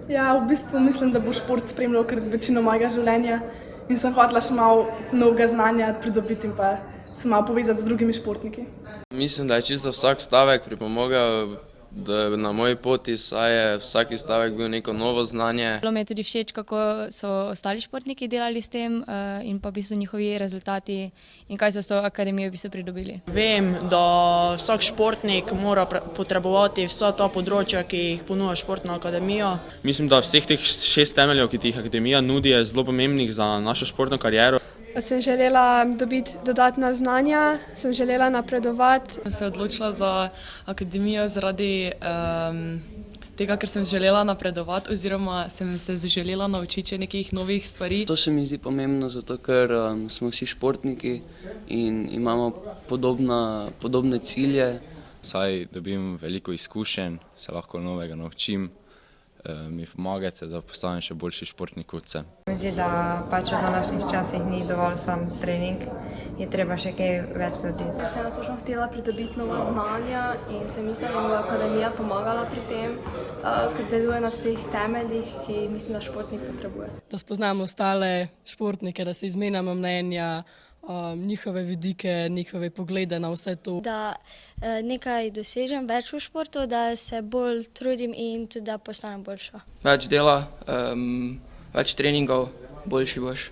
Ja, v bistvu mislim, da bo šport spremljal kar večino mojega življenja in sem hotela še malo novega znanja pridobiti in pa se malo povezati z drugimi športniki. Mislim, da je čisto vsak stavek pripomogel na moji poti, saj je vsak stavek bil neko novo znanje. Bilo mi je tudi všeč, kako so ostali športniki delali s tem in pa v bistvu njihovi rezultati in kaj so s to akademijo v bistvu pridobili. Vem, da vsak športnik mora potrebovati vsa ta področja, ki jih ponuja športna akademija. Mislim, da vseh teh 6 temeljev, ki ti jih akademija nudi, je zelo pomembnih za našo športno kariero. Sem želela dobiti dodatna znanja, sem želela napredovati. Sem se odločila za akademijo zaradi tega, ker sem želela napredovati oziroma sem se želela naučiti še nekih novih stvari. To se mi zdi pomembno, zato ker smo vsi športniki in imamo podobne cilje. Saj dobim veliko izkušenj, se lahko novega naučim, mi pomagate, da postanem še boljši športnik kot sem. Zdi, da pač v današnjih časih ni dovolj sam trening, je treba še kaj več narediti. Sem splošno htela pridobiti nova znanja in se mislim, da mi bo akademija pomagala pri tem, ker deluje na vseh temeljih, ki mislim, da športnik potrebuje. Da spoznamo ostale športnike, da se izmenjamo mnenja, njihove vidike, njihove poglede na vse to. Da nekaj dosežem več v športu, da se bolj trudim in tudi da postanem boljša. Več dela, več treningov, boljši boš.